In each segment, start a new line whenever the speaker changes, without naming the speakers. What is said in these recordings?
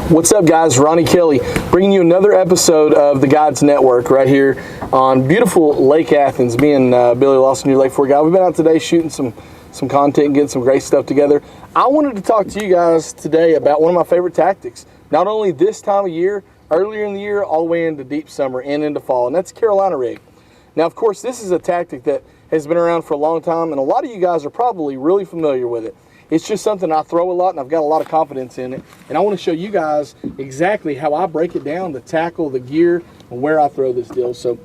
What's up, guys? Ronnie Kelly bringing you another episode of the Guides Network right here on beautiful Lake Athens. Me and Billy Lawson, your Lake Fork guy. We've been out today shooting some content and getting some great stuff together. I wanted to talk to you guys today about one of my favorite tactics. Not only this time of year, earlier in the year, all the way into deep summer and into fall, and that's Carolina rig. Now, of course, this is a tactic that has been around for a long time, and a lot of you guys are probably really familiar with it. It's just something I throw a lot, and I've got a lot of confidence in it. And I want to show you guys exactly how I break it down, the tackle, the gear, and where I throw this deal. So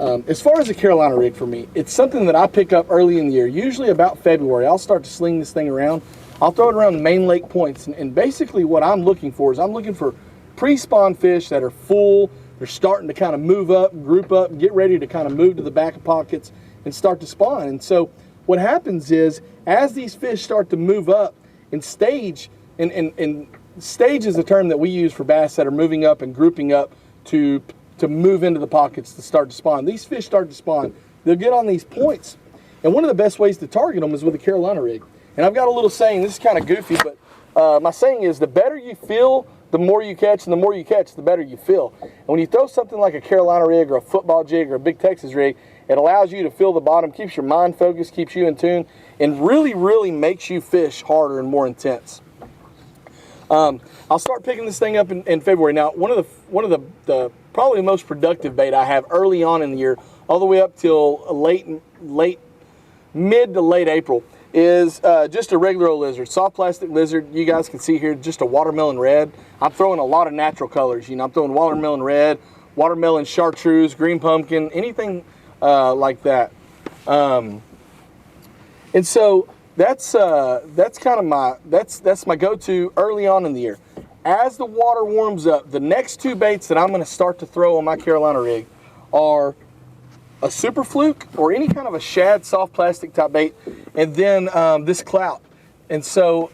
as far as the Carolina rig for me, it's something that I pick up early in the year, usually about February. I'll start to sling this thing around. I'll throw it around the main lake points. And basically what I'm looking for is I'm looking for pre-spawn fish that are full. They're starting to kind of move up, group up, get ready to kind of move to the back of pockets and start to spawn. And so what happens is, as these fish start to move up and stage, and stage is a term that we use for bass that are moving up and grouping up to move into the pockets to start to spawn. These fish start to spawn. They'll get on these points. And one of the best ways to target them is with a Carolina rig. And I've got a little saying, this is kind of goofy, but my saying is, the better you feel, the more you catch, and the more you catch, the better you feel. And when you throw something like a Carolina rig or a football jig or a big Texas rig, it allows you to feel the bottom, keeps your mind focused, keeps you in tune, and really makes you fish harder and more intense. I'll start picking this thing up in February. Now, one of the probably most productive bait I have early on in the year, all the way up till mid to late April, is just a regular old lizard, soft plastic lizard. You guys can see here, just a watermelon red. I'm throwing a lot of natural colors. You know, I'm throwing watermelon red, watermelon chartreuse, green pumpkin, anything like that. And so that's kind of my go-to early on in the year. As the water warms up, the next two baits that I'm going to start to throw on my Carolina rig are a super fluke or any kind of a shad soft plastic type bait, and then this clout. And so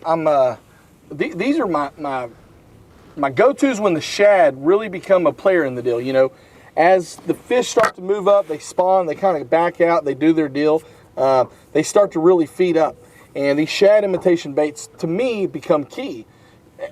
these are my go-tos when the shad really become a player in the deal. You know, as the fish start to move up, they spawn, they kind of back out, they do their deal. They start to really feed up. And these shad imitation baits, to me, become key.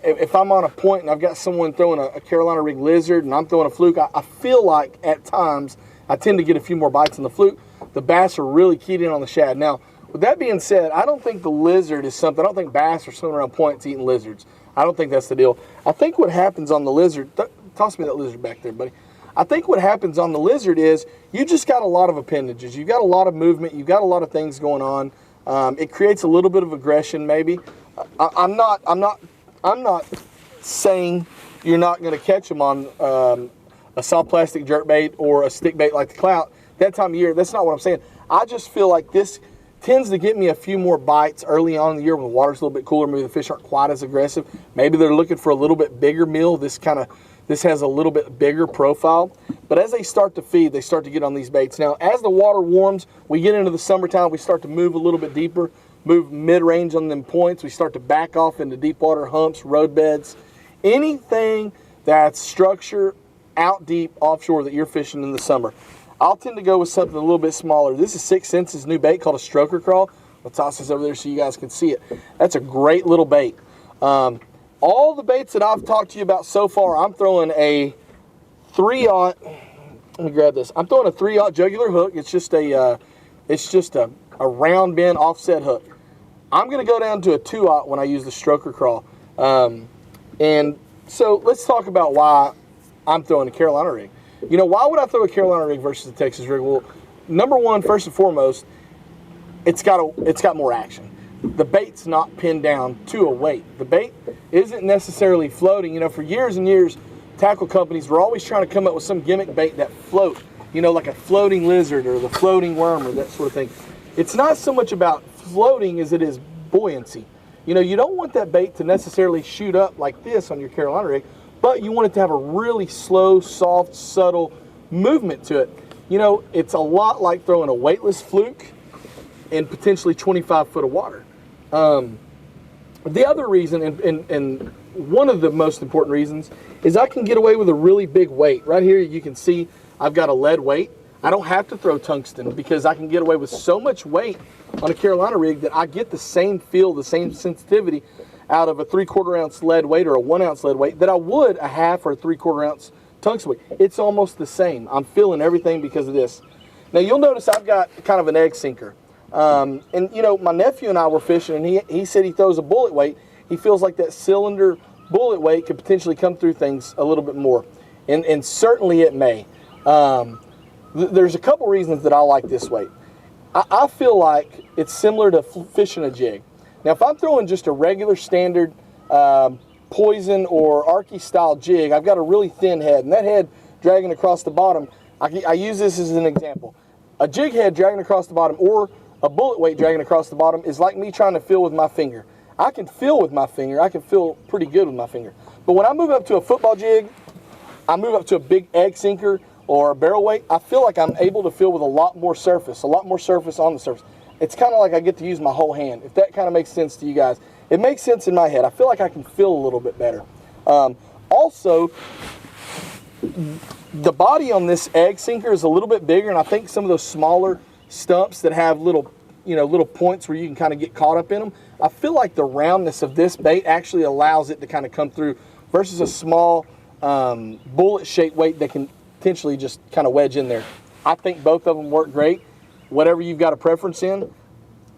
If I'm on a point and I've got someone throwing a Carolina rig lizard and I'm throwing a fluke, I feel like at times I tend to get a few more bites on the fluke. The bass are really keyed in on the shad. Now, with that being said, I don't think the lizard is something, I don't think bass are swimming around points eating lizards. I don't think that's the deal. I think what happens on the lizard, toss me that lizard back there, buddy. I think what happens on the lizard is you just got a lot of appendages. You've got a lot of movement. You've got a lot of things going on. It creates a little bit of aggression, maybe. I'm not saying you're not going to catch them on a soft plastic jerk bait or a stick bait like the clout. That time of year, that's not what I'm saying. I just feel like this tends to get me a few more bites early on in the year when the water's a little bit cooler. Maybe the fish aren't quite as aggressive. Maybe they're looking for a little bit bigger meal. This has a little bit bigger profile. But as they start to feed, they start to get on these baits. Now, as the water warms, we get into the summertime, we start to move a little bit deeper, move mid-range on them points. We start to back off into deep water humps, road beds, anything that's structure out deep offshore that you're fishing in the summer. I'll tend to go with something a little bit smaller. This is 6 Sense's new bait called a stroker crawl. I'll toss this over there so you guys can see it. That's a great little bait. All the baits that I've talked to you about so far, I'm throwing a 3-aught. Let me grab this. I'm throwing a 3-aught jugular hook. It's just a round bend offset hook. I'm going to go down to a 2-aught when I use the stroker crawl. And so let's talk about why I'm throwing a Carolina rig. You know, why would I throw a Carolina rig versus a Texas rig? Well, number one, first and foremost, it's got more action. The bait's not pinned down to a weight. The bait isn't necessarily floating. You know, for years and years, tackle companies were always trying to come up with some gimmick bait that float, you know, like a floating lizard or the floating worm or that sort of thing. It's not so much about floating as it is buoyancy. You know, you don't want that bait to necessarily shoot up like this on your Carolina rig, but you want it to have a really slow, soft, subtle movement to it. You know, it's a lot like throwing a weightless fluke in potentially 25 foot of water. The other reason, and one of the most important reasons, is I can get away with a really big weight. Right here you can see I've got a lead weight. I don't have to throw tungsten because I can get away with so much weight on a Carolina rig that I get the same feel, the same sensitivity out of a 3/4 ounce lead weight or a 1 ounce lead weight that I would a 1/2 or a 3/4 ounce tungsten weight. It's almost the same. I'm feeling everything because of this. Now you'll notice I've got kind of an egg sinker. And you know, my nephew and I were fishing, and he said he throws a bullet weight. He feels like that cylinder bullet weight could potentially come through things a little bit more. And certainly it may. There's a couple reasons that I like this weight. I feel like it's similar to fishing a jig. Now, if I'm throwing just a regular standard poison or Arky style jig, I've got a really thin head, and that head dragging across the bottom, I use this as an example. A jig head dragging across the bottom or a bullet weight dragging across the bottom is like me trying to feel with my finger. I can feel with my finger. I can feel pretty good with my finger. But when I move up to a football jig, I move up to a big egg sinker or a barrel weight, I feel like I'm able to feel with a lot more surface on the surface. It's kind of like I get to use my whole hand, if that kind of makes sense to you guys. It makes sense in my head. I feel like I can feel a little bit better. Also, the body on this egg sinker is a little bit bigger, and I think some of those smaller stumps that have little points where you can kind of get caught up in them, I feel like the roundness of this bait actually allows it to kind of come through versus a small bullet-shaped weight that can potentially just kind of wedge in there. I think both of them work great. Whatever you've got a preference in,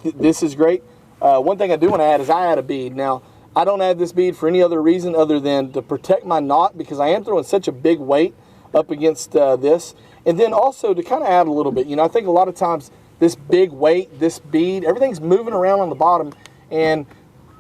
this is great. One thing I do want to add is I add a bead. Now, I don't add this bead for any other reason other than to protect my knot, because I am throwing such a big weight up against this. And then also to kind of add a little bit. I think a lot of times this big weight, this bead, everything's moving around on the bottom. And,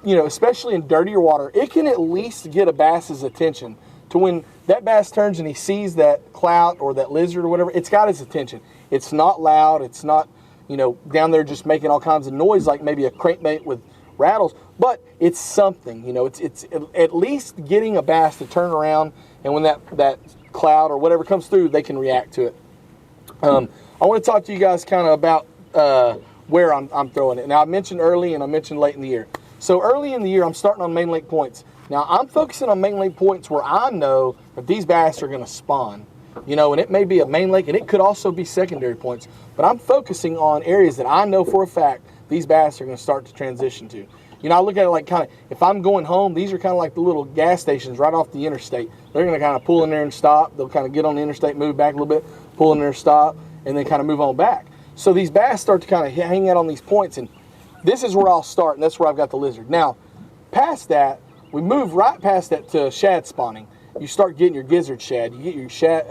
especially in dirtier water, it can at least get a bass's attention to when that bass turns and he sees that clout or that lizard or whatever, it's got his attention. It's not loud. It's not, down there just making all kinds of noise like maybe a crankbait with rattles, but it's something, it's at least getting a bass to turn around, and when that cloud or whatever comes through, they can react to it. I want to talk to you guys kind of about where I'm throwing it. Now, I mentioned early and I mentioned late in the year. So early in the year, I'm starting on main lake points. Now, I'm focusing on main lake points where I know that these bass are going to spawn. And it may be a main lake, and it could also be secondary points. But I'm focusing on areas that I know for a fact these bass are going to start to transition to. I look at it like kind of, if I'm going home, these are kind of like the little gas stations right off the interstate. They're going to kind of pull in there and stop. They'll kind of get on the interstate, move back a little bit, pull in there, stop, and then kind of move on back. So these bass start to kind of hang out on these points, and this is where I'll start, and that's where I've got the lizard. Now, past that, we move right past that to shad spawning. You start getting your gizzard shad, you get your shad,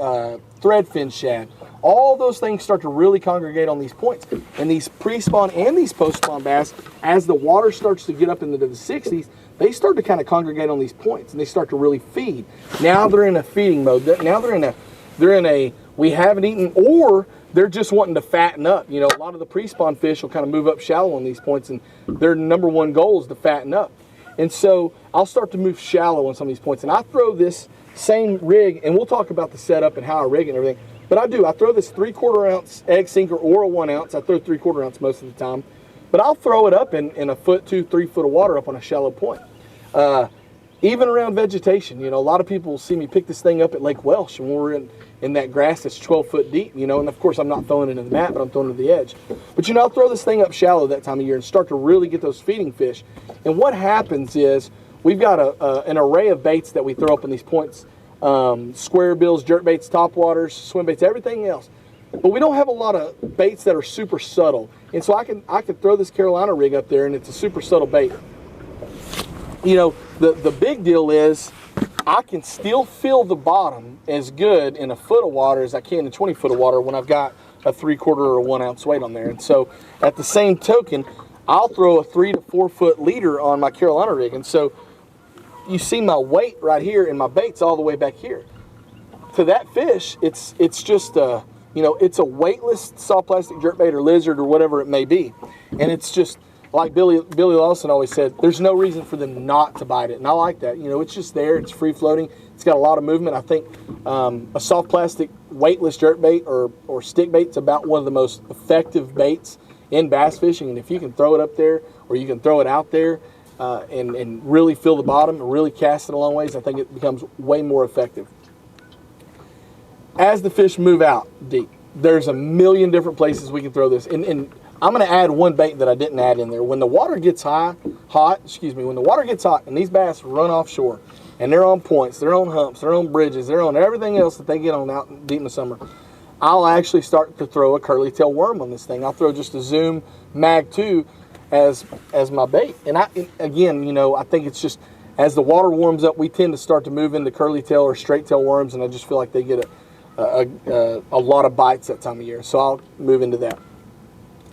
threadfin shad. All those things start to really congregate on these points. And these pre-spawn and these post-spawn bass, as the water starts to get up into the 60s, they start to kind of congregate on these points, and they start to really feed. Now they're in a feeding mode. Now they're in a we haven't eaten, or they're just wanting to fatten up. A lot of the pre-spawn fish will kind of move up shallow on these points, and their number one goal is to fatten up. And so I'll start to move shallow on some of these points. And I throw this same rig, and we'll talk about the setup and how I rig it and everything. But I throw this 3/4 ounce egg sinker or a 1 ounce. I throw 3/4 ounce most of the time. But I'll throw it up in a foot, 2-3 foot of water up on a shallow point. Even around vegetation, a lot of people will see me pick this thing up at Lake Welsh, and we're in that grass that's 12 foot deep, and of course I'm not throwing it in the mat, but I'm throwing it to the edge. But I'll throw this thing up shallow that time of year and start to really get those feeding fish. And what happens is we've got an array of baits that we throw up on these points, square bills, jerk baits, top waters, swim baits, everything else. But we don't have a lot of baits that are super subtle. And so I can throw this Carolina rig up there, and it's a super subtle bait. The big deal is I can still feel the bottom as good in a foot of water as I can in 20 foot of water when I've got a 3/4 or 1 ounce weight on there. And so at the same token, I'll throw a 3 to 4 foot leader on my Carolina rig. And so you see my weight right here, and my bait's all the way back here. To that fish, it's just it's a weightless soft plastic jerkbait or lizard or whatever it may be. And it's just like Billy Lawson always said, there's no reason for them not to bite it. And I like that. It's just there. It's free floating. It's got a lot of movement. I think a soft plastic weightless jerkbait or stick bait's about one of the most effective baits in bass fishing. And if you can throw it up there, or you can throw it out there and really feel the bottom and really cast it a long ways, I think it becomes way more effective. As the fish move out deep, there's a million different places we can throw this. And I'm going to add one bait that I didn't add in there. When the water gets hot, when the water gets hot and these bass run offshore and they're on points, they're on humps, they're on bridges, they're on everything else that they get on out deep in the summer, I'll actually start to throw a curly tail worm on this thing. I'll throw just a Zoom Mag 2 as my bait. And again, you know, I think it's just as the water warms up, we tend to start to move into curly tail or straight tail worms, and I just feel like they get a lot of bites that time of year. So I'll move into that.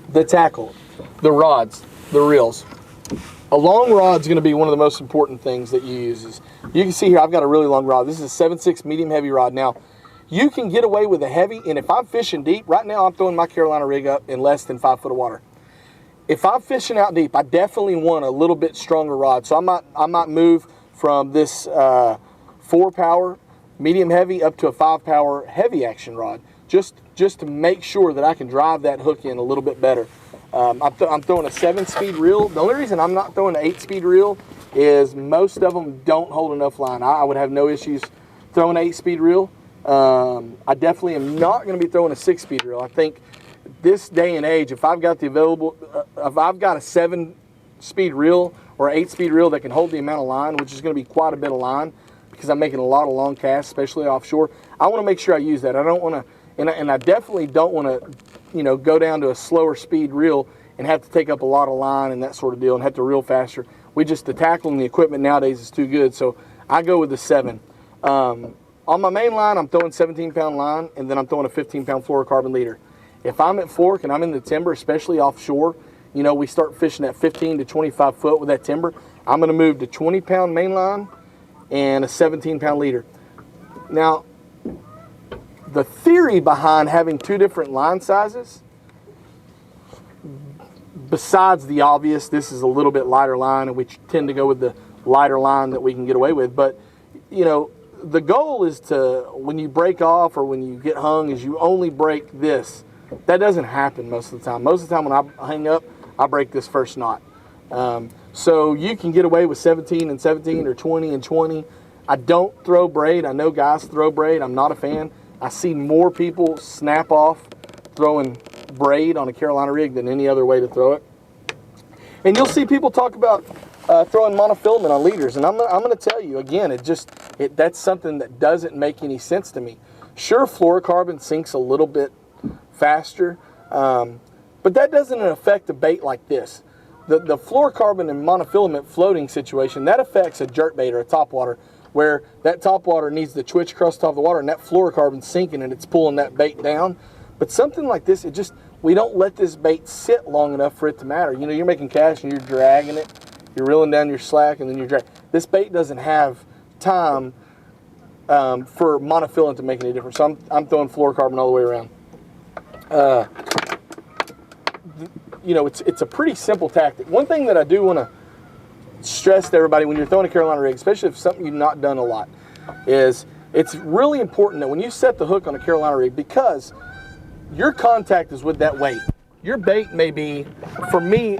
The tackle, the rods, the reels. A long rod's going to be one of the most important things that you use. You can see here, I've got a really long rod. This is a 7/6 medium heavy rod. Now, you can get away with a heavy, and if I'm fishing deep, right now I'm throwing my Carolina rig up in less than 5 foot of water. If I'm fishing out deep, I definitely want a little bit stronger rod. So I might move from this 4-power medium heavy up to a 5-power heavy action rod, just to make sure that I can drive that hook in a little bit better. I'm throwing a 7-speed reel. The only reason I'm not throwing an 8-speed reel is most of them don't hold enough line. I would have no issues throwing an 8-speed reel. I definitely am not going to be throwing a 6-speed reel. I think this day and age, if I've got a 7-speed reel or 8-speed reel that can hold the amount of line, which is going to be quite a bit of line because I'm making a lot of long casts, especially offshore, I want to make sure I use that. I don't want to, and I definitely don't want to, you know, go down to a slower speed reel and have to take up a lot of line and that sort of deal and have to reel faster. The tackling the equipment nowadays is too good, so I go with the 7. On my main line, I'm throwing 17-pound line, and then I'm throwing a 15-pound fluorocarbon leader. If I'm at fork and I'm in the timber, especially offshore, you know, we start fishing at 15 to 25 foot with that timber, I'm going to move to 20-pound main line and a 17-pound leader. Now, the theory behind having 2 different line sizes, besides the obvious, this is a little bit lighter line, and we tend to go with the lighter line that we can get away with, but, you know, the goal is to, when you break off or when you get hung, is you only break this. That doesn't happen most of the time. Most of the time when I hang up, I break this first knot. So you can get away with 17 and 17 or 20 and 20. I don't throw braid. I know guys throw braid. I'm not a fan. I see more people snap off throwing braid on a Carolina rig than any other way to throw it. And you'll see people talk about throwing monofilament on leaders, and I'm going to tell you again, that's something that doesn't make any sense to me. Sure, fluorocarbon sinks a little bit faster, but that doesn't affect a bait like this. The fluorocarbon and monofilament floating situation, that affects a jerkbait or a topwater, where that topwater needs to twitch across the top of the water, and that fluorocarbon's sinking and it's pulling that bait down. But something like this, we don't let this bait sit long enough for it to matter. You know, you're making casts and you're dragging it, you're reeling down your slack, and then you're dragging. This bait doesn't have time for monofilament to make any difference. So I'm throwing fluorocarbon all the way around. You know, it's a pretty simple tactic. One thing that I do want to stress to everybody when you're throwing a Carolina rig, especially if it's something you've not done a lot, is it's really important that when you set the hook on a Carolina rig, because your contact is with that weight. Your bait may be, for me,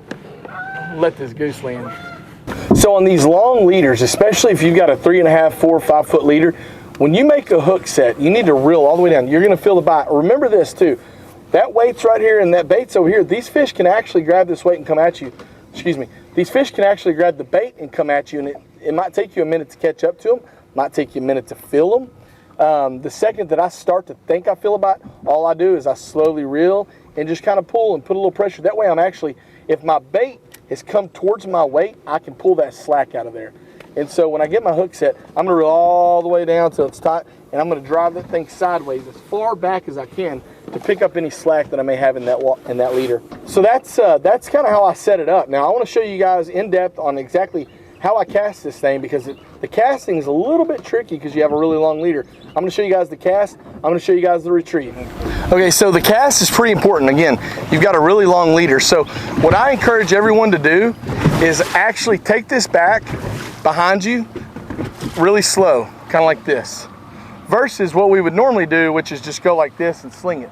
let this goose land. So on these long leaders, especially if you've got a 3.5, 4, 5 foot leader, when you make a hook set, you need to reel all the way down. You're going to feel the bite. Remember this too. That weight's right here and that bait's over here. These fish can actually grab this weight and come at you. Excuse me. These fish can actually grab the bait and come at you, and it might take you a minute to catch up to them. It might take you a minute to feel them. The second that I start to think I feel a bite, all I do is I slowly reel and just kind of pull and put a little pressure. That way I'm actually, if my bait has come towards my weight, I can pull that slack out of there. And so when I get my hook set, I'm going to reel all the way down till it's tight, and I'm going to drive that thing sideways as far back as I can to pick up any slack that I may have in that leader. So that's kind of how I set it up. Now I want to show you guys in depth on exactly how I cast this thing, because the casting is a little bit tricky because you have a really long leader. I'm going to show you guys the cast. I'm going to show you guys the retrieve. Okay, so the cast is pretty important. Again, you've got a really long leader. So what I encourage everyone to do is actually take this back behind you really slow, kind of like this, versus what we would normally do, which is just go like this and sling it.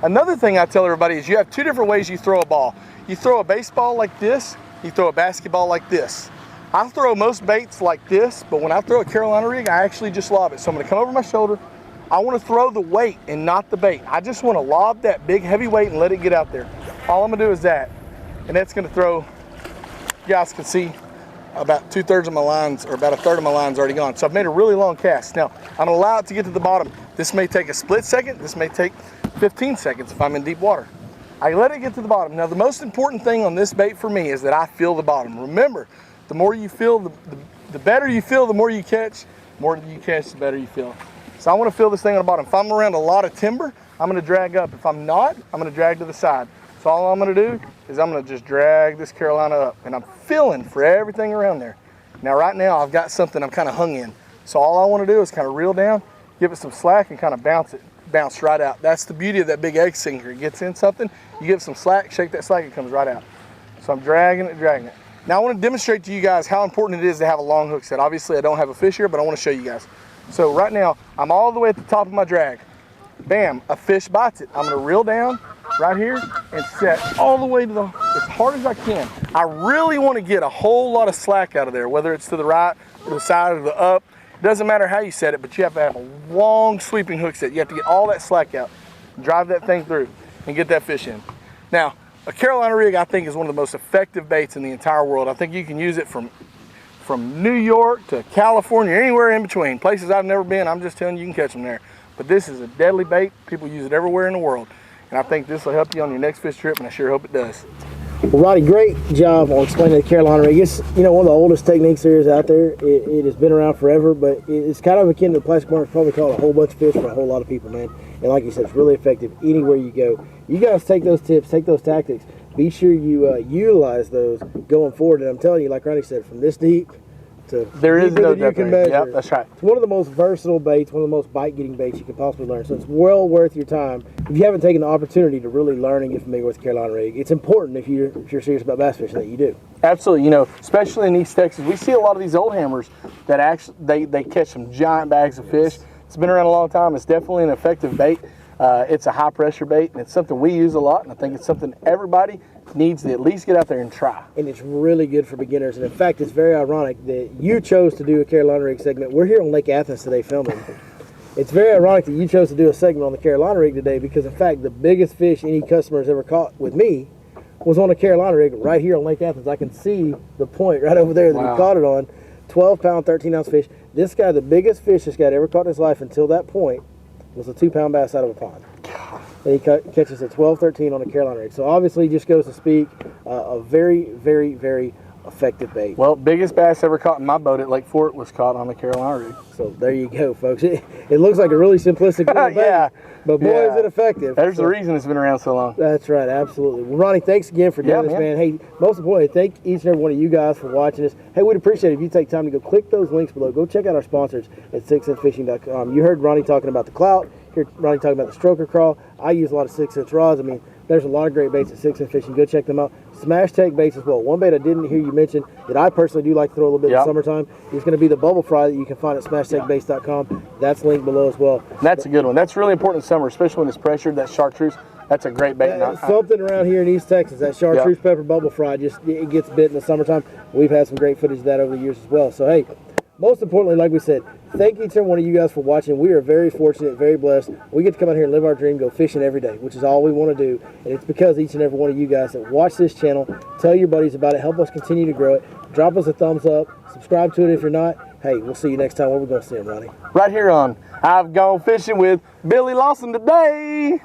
Another thing I tell everybody is you have 2 different ways you throw a ball. You throw a baseball like this, you throw a basketball like this. I throw most baits like this, but when I throw a Carolina rig, I actually just lob it. So I'm going to come over my shoulder. I want to throw the weight and not the bait. I just want to lob that big heavy weight and let it get out there. All I'm gonna do is that, and that's gonna throw, you guys can see, about 2/3 of my lines, or about 1/3 of my lines already gone. So I've made a really long cast. Now, I'm gonna allow it to get to the bottom. This may take a split second, this may take 15 seconds if I'm in deep water. I let it get to the bottom. Now, the most important thing on this bait for me is that I feel the bottom. Remember, the more you feel, the better you feel, the more you catch. The more you catch, the better you feel. So I wanna feel this thing on the bottom. If I'm around a lot of timber, I'm gonna drag up. If I'm not, I'm gonna drag to the side. So all I'm gonna do is I'm gonna just drag this Carolina up, and I'm feeling for everything around there. Now right now I've got something I'm kind of hung in. So all I wanna do is kind of reel down, give it some slack, and kind of bounce right out. That's the beauty of that big egg sinker. It gets in something, you give it some slack, shake that slack, it comes right out. So I'm dragging it. Now I wanna demonstrate to you guys how important it is to have a long hook set. Obviously I don't have a fish here, but I wanna show you guys. So right now, I'm all the way at the top of my drag. Bam, a fish bites it. I'm gonna reel down right here and set all the way to as hard as I can. I really wanna get a whole lot of slack out of there, whether it's to the right, or the side, or the up. It doesn't matter how you set it, but you have to have a long sweeping hook set. You have to get all that slack out, drive that thing through, and get that fish in. Now, a Carolina rig, I think, is one of the most effective baits in the entire world. I think you can use it from New York to California, anywhere in between. Places I've never been, I'm just telling you, you can catch them there. But this is a deadly bait. People use it everywhere in the world. And I think this will help you on your next fish trip, and I sure hope it does.
Well, Roddy, great job on explaining the Carolina rig. It's, you know, one of the oldest techniques there is out there. It has been around forever, but it's kind of akin to the plastic mark. Probably caught a whole bunch of fish for a whole lot of people, man. And like you said, it's really effective anywhere you go. You guys take those tips, take those tactics. Be sure you utilize those going forward. And I'm telling you, like Roddy said, from this deep to
there is no
you can measure.
Yep, that's right.
It's one of the most versatile baits, one of the most bite-getting baits you can possibly learn. So it's well worth your time if you haven't taken the opportunity to really learn and get familiar with Carolina rig. It's important if you're serious about bass fishing that you do.
Absolutely. You know, especially in East Texas, we see a lot of these old hammers that actually they catch some giant bags of fish. It's been around a long time. It's definitely an effective bait. It's a high pressure bait, and it's something we use a lot, and I think it's something everybody needs to at least get out there and try.
And it's really good for beginners. And in fact, it's very ironic that you chose to do a Carolina rig segment. We're here on Lake Athens today filming. It's very ironic that you chose to do a segment on the Carolina rig today, because in fact, the biggest fish any customer has ever caught with me was on a Carolina rig right here on Lake Athens. I can see the point right over there that
Wow.
he caught it on. 12-pound, 13-ounce fish. This guy, the biggest fish this guy had ever caught in his life until that point, was a 2-pound bass out of a pond. And he catches a 12, 13 on a Carolina rig. So obviously, just goes to speak a very, very, very effective bait.
Well, biggest bass ever caught in my boat at Lake Fort was caught on the Carolina rig.
So there you go, folks. It looks like a really simplistic little bait,
Yeah.
but boy, is it effective.
There's the reason it's been around so long.
That's right, absolutely. Well, Ronnie, thanks again for doing this, man. Hey, most importantly, thank each and every one of you guys for watching this. Hey, we'd appreciate it if you take time to go click those links below. Go check out our sponsors at 6centfishing.com. You heard Ronnie talking about the clout. You heard Ronnie talking about the stroker crawl. I use a lot of 6 cent rods. I mean, there's a lot of great baits at 6 Cent Fishing. Go check them out. Smash Tech baits as well. One bait I didn't hear you mention that I personally do like to throw a little bit in the summertime is going to be the bubble fry that you can find at smashtechbaits.com. That's linked below as well.
That's a good one. That's really important in summer, especially when it's pressured. That chartreuse, that's a great bait.
Something around here in East Texas, that chartreuse pepper bubble fry, it gets bit in the summertime. We've had some great footage of that over the years as well. So, hey, most importantly, like we said, thank each and every one of you guys for watching. We are very fortunate, very blessed. We get to come out here and live our dream, go fishing every day, which is all we want to do. And it's because each and every one of you guys that watch this channel, tell your buddies about it, help us continue to grow it. Drop us a thumbs up, subscribe to it if you're not. Hey, we'll see you next time. Where we're going to see him, Ronnie?
Right here on I've Gone Fishing with Billy Lawson today.